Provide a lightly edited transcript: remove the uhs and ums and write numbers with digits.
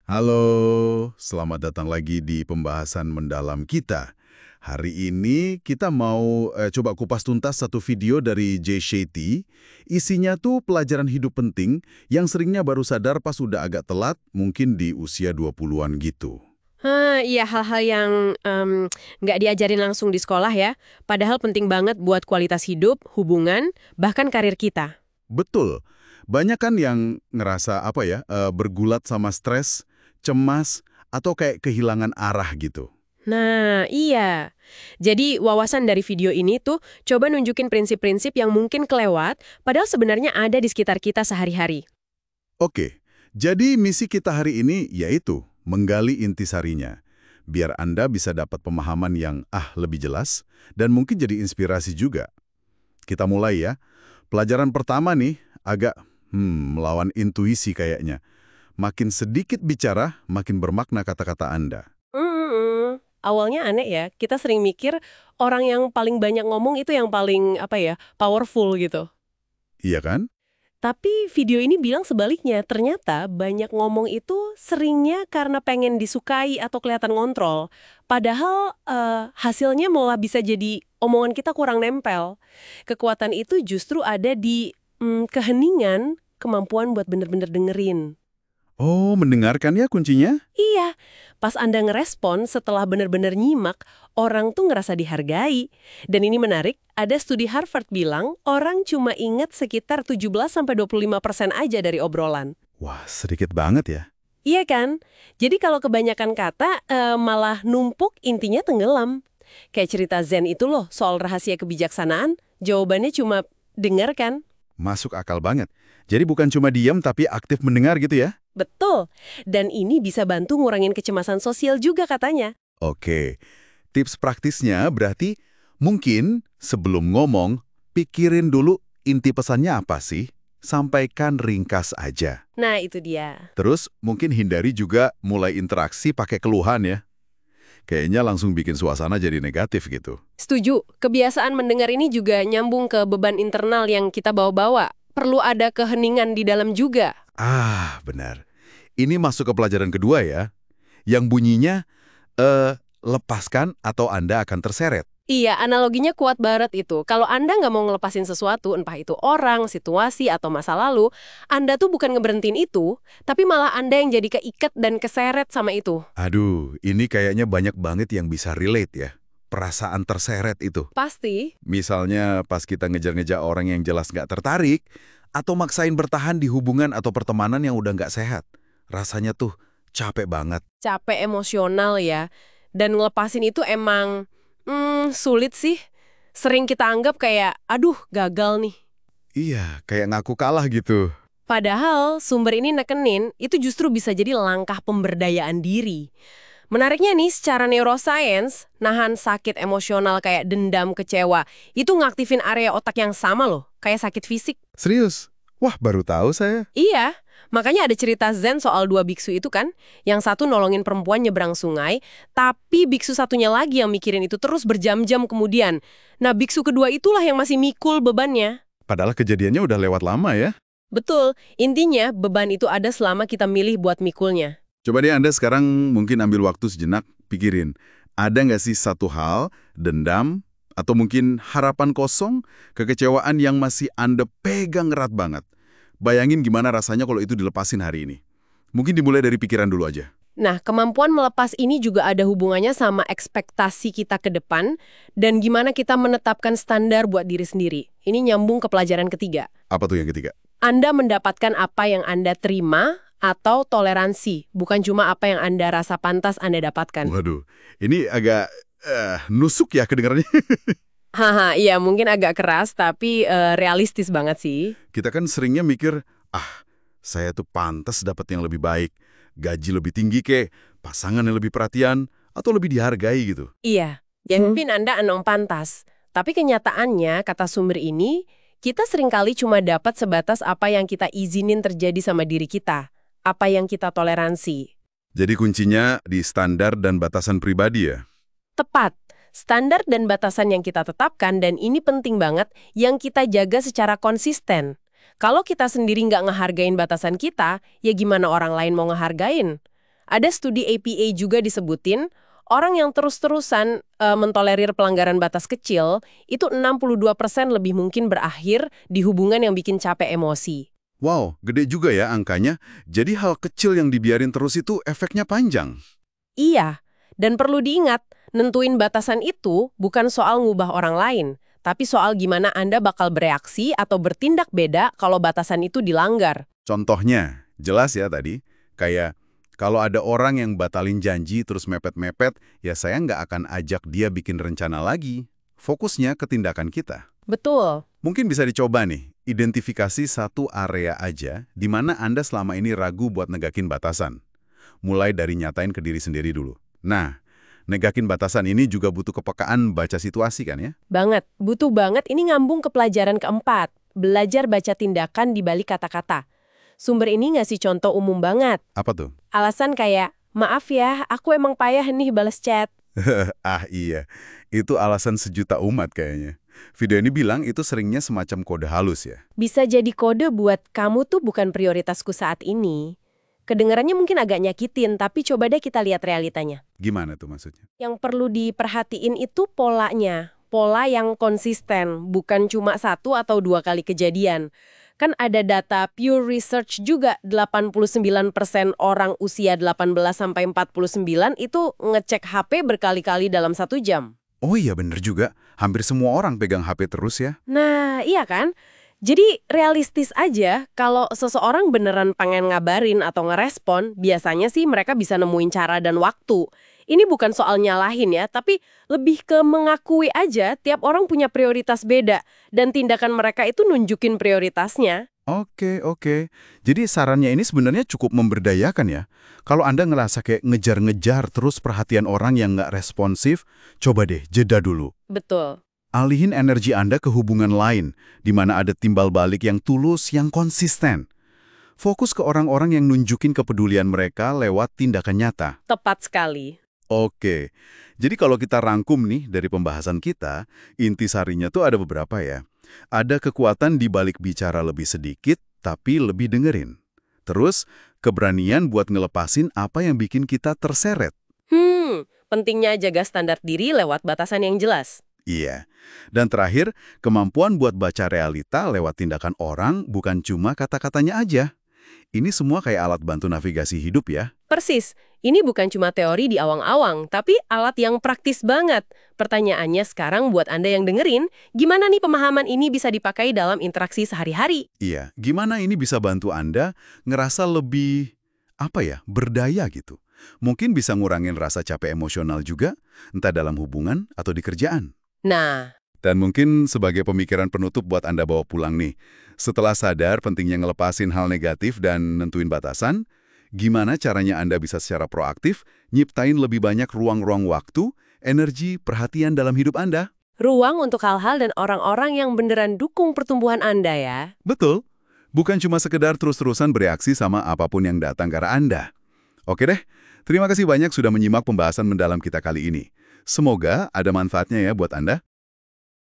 Halo, selamat datang lagi di pembahasan mendalam kita. Hari ini kita mau coba kupas tuntas satu video dari Jay Shetty. Isinya tuh pelajaran hidup penting yang seringnya baru sadar pas udah agak telat, mungkin di usia 20-an gitu. Iya hal-hal yang nggak diajarin langsung di sekolah ya. Padahal penting banget buat kualitas hidup, hubungan, bahkan karir kita. Betul, banyak kan yang ngerasa bergulat sama stres, cemas, atau kayak kehilangan arah gitu. Nah, iya. Jadi wawasan dari video ini tuh coba nunjukin prinsip-prinsip yang mungkin kelewat, padahal sebenarnya ada di sekitar kita sehari-hari. Oke, jadi misi kita hari ini yaitu menggali intisarinya, biar Anda bisa dapat pemahaman yang lebih jelas dan mungkin jadi inspirasi juga. Kita mulai ya. Pelajaran pertama nih agak melawan intuisi kayaknya. Makin sedikit bicara, makin bermakna kata-kata Anda. Awalnya aneh ya, kita sering mikir orang yang paling banyak ngomong itu yang paling powerful gitu. Iya kan? Tapi video ini bilang sebaliknya, ternyata banyak ngomong itu seringnya karena pengen disukai atau kelihatan ngontrol. Padahal hasilnya malah bisa jadi omongan kita kurang nempel. Kekuatan itu justru ada di keheningan, kemampuan buat bener-bener dengerin. Oh, mendengarkan ya kuncinya? Iya, pas Anda ngerespon setelah bener-bener nyimak, orang tuh ngerasa dihargai. Dan ini menarik, ada studi Harvard bilang orang cuma ingat sekitar 17-25% aja dari obrolan. Wah, sedikit banget ya. Iya kan? Jadi kalau kebanyakan kata malah numpuk, intinya tenggelam. Kayak cerita Zen itu loh, soal rahasia kebijaksanaan, jawabannya cuma dengar kan? Masuk akal banget. Jadi bukan cuma diam tapi aktif mendengar gitu ya? Betul. Dan ini bisa bantu ngurangin kecemasan sosial juga katanya. Oke, tips praktisnya berarti mungkin sebelum ngomong, pikirin dulu inti pesannya apa sih? Sampaikan ringkas aja. Nah, itu dia. Terus mungkin hindari juga mulai interaksi pakai keluhan ya. Kayaknya langsung bikin suasana jadi negatif gitu. Setuju, kebiasaan mendengar ini juga nyambung ke beban internal yang kita bawa-bawa. Perlu ada keheningan di dalam juga. Benar. Ini masuk ke pelajaran kedua ya, yang bunyinya, lepaskan atau Anda akan terseret. Iya, analoginya kuat banget itu. Kalau Anda nggak mau ngelepasin sesuatu, entah itu orang, situasi, atau masa lalu, Anda tuh bukan ngeberhentiin itu, tapi malah Anda yang jadi keikat dan keseret sama itu. Aduh, ini kayaknya banyak banget yang bisa relate ya. Perasaan terseret itu. Pasti. Misalnya pas kita ngejar-ngejar orang yang jelas nggak tertarik, atau maksain bertahan di hubungan atau pertemanan yang udah nggak sehat. Rasanya tuh capek banget. Capek emosional ya. Dan ngelepasin itu emang sulit sih. Sering kita anggap kayak, aduh gagal nih. Iya, kayak ngaku kalah gitu. Padahal sumber ini nekenin, itu justru bisa jadi langkah pemberdayaan diri. Menariknya nih, secara neuroscience, nahan sakit emosional kayak dendam, kecewa, itu ngaktifin area otak yang sama loh, kayak sakit fisik. Serius? Wah, baru tahu saya. Iya, makanya ada cerita Zen soal dua biksu itu kan, yang satu nolongin perempuan nyebrang sungai, tapi biksu satunya lagi yang mikirin itu terus berjam-jam kemudian. Nah, biksu kedua itulah yang masih mikul bebannya. Padahal kejadiannya udah lewat lama ya. Betul, intinya beban itu ada selama kita milih buat mikulnya. Coba deh Anda sekarang mungkin ambil waktu sejenak, pikirin. Ada nggak sih satu hal, dendam, atau mungkin harapan kosong, kekecewaan yang masih Anda pegang erat banget? Bayangin gimana rasanya kalau itu dilepasin hari ini. Mungkin dimulai dari pikiran dulu aja. Nah, kemampuan melepas ini juga ada hubungannya sama ekspektasi kita ke depan dan gimana kita menetapkan standar buat diri sendiri. Ini nyambung ke pelajaran ketiga. Apa tuh yang ketiga? Anda mendapatkan apa yang Anda terima atau toleransi, bukan cuma apa yang Anda rasa pantas Anda dapatkan. Waduh, ini agak nusuk ya kedengarannya. Haha, iya mungkin agak keras tapi realistis banget sih. Kita kan seringnya mikir, saya tuh pantas dapat yang lebih baik, gaji lebih tinggi kek, pasangan yang lebih perhatian, atau lebih dihargai gitu. Iya, ya mungkin Anda enong pantas. Tapi kenyataannya, kata sumber ini, kita seringkali cuma dapat sebatas apa yang kita izinin terjadi sama diri kita. Apa yang kita toleransi. Jadi kuncinya di standar dan batasan pribadi ya? Tepat. Standar dan batasan yang kita tetapkan, dan ini penting banget, yang kita jaga secara konsisten. Kalau kita sendiri nggak ngehargain batasan kita, ya gimana orang lain mau ngehargain? Ada studi APA juga disebutin, orang yang terus-terusan mentolerir pelanggaran batas kecil, itu 62% lebih mungkin berakhir di hubungan yang bikin capek emosi. Wow, gede juga ya angkanya. Jadi hal kecil yang dibiarin terus itu efeknya panjang. Iya, dan perlu diingat, nentuin batasan itu bukan soal ngubah orang lain, tapi soal gimana Anda bakal bereaksi atau bertindak beda kalau batasan itu dilanggar. Contohnya, jelas ya tadi, kayak kalau ada orang yang batalin janji terus mepet-mepet, ya saya nggak akan ajak dia bikin rencana lagi. Fokusnya ke tindakan kita. Betul. Mungkin bisa dicoba nih, identifikasi satu area aja di mana Anda selama ini ragu buat negakin batasan. Mulai dari nyatain ke diri sendiri dulu. Nah, negakin batasan ini juga butuh kepekaan baca situasi kan ya? Banget, butuh banget. Ini ngambung ke pelajaran keempat, belajar baca tindakan di balik kata-kata. Sumber ini ngasih contoh umum banget. Apa tuh? Alasan kayak, maaf ya, aku emang payah nih balas chat. Ah iya, itu alasan sejuta umat kayaknya. Video ini bilang itu seringnya semacam kode halus ya. Bisa jadi kode buat kamu tuh bukan prioritasku saat ini. Kedengarannya mungkin agak nyakitin, tapi coba deh kita lihat realitanya. Gimana tuh maksudnya? Yang perlu diperhatiin itu polanya. Pola yang konsisten, bukan cuma 1 atau 2 kali kejadian. Kan ada data Pew Research juga, 89% orang usia 18-49 itu ngecek HP berkali-kali dalam 1 jam. Oh iya bener juga, hampir semua orang pegang HP terus ya. Nah, iya kan? Jadi realistis aja, kalau seseorang beneran pengen ngabarin atau ngerespon, biasanya sih mereka bisa nemuin cara dan waktu. Ini bukan soal nyalahin ya, tapi lebih ke mengakui aja tiap orang punya prioritas beda, dan tindakan mereka itu nunjukin prioritasnya. Oke. Jadi sarannya ini sebenarnya cukup memberdayakan ya. Kalau Anda ngerasa kayak ngejar-ngejar terus perhatian orang yang nggak responsif, coba deh jeda dulu. Betul. Alihin energi Anda ke hubungan lain, di mana ada timbal balik yang tulus, yang konsisten. Fokus ke orang-orang yang nunjukin kepedulian mereka lewat tindakan nyata. Tepat sekali. Oke, jadi kalau kita rangkum nih dari pembahasan kita, intisarinya tuh ada beberapa ya. Ada kekuatan di balik bicara lebih sedikit, tapi lebih dengerin. Terus, keberanian buat ngelepasin apa yang bikin kita terseret. Pentingnya jaga standar diri lewat batasan yang jelas. Iya. Dan terakhir, kemampuan buat baca realita lewat tindakan orang bukan cuma kata-katanya aja. Ini semua kayak alat bantu navigasi hidup ya. Persis, ini bukan cuma teori di awang-awang, tapi alat yang praktis banget. Pertanyaannya sekarang buat Anda yang dengerin, gimana nih pemahaman ini bisa dipakai dalam interaksi sehari-hari? Iya, gimana ini bisa bantu Anda ngerasa lebih, berdaya gitu. Mungkin bisa ngurangin rasa capek emosional juga, entah dalam hubungan atau di kerjaan. Nah, Dan mungkin sebagai pemikiran penutup buat Anda bawa pulang nih, setelah sadar pentingnya ngelepasin hal negatif dan nentuin batasan, gimana caranya Anda bisa secara proaktif nyiptain lebih banyak ruang-ruang waktu, energi, perhatian dalam hidup Anda? ruang untuk hal-hal dan orang-orang yang beneran dukung pertumbuhan Anda ya. Betul. Bukan cuma sekedar terus-terusan bereaksi sama apapun yang datang ke arah Anda. Oke deh, terima kasih banyak sudah menyimak pembahasan mendalam kita kali ini. Semoga ada manfaatnya ya buat Anda.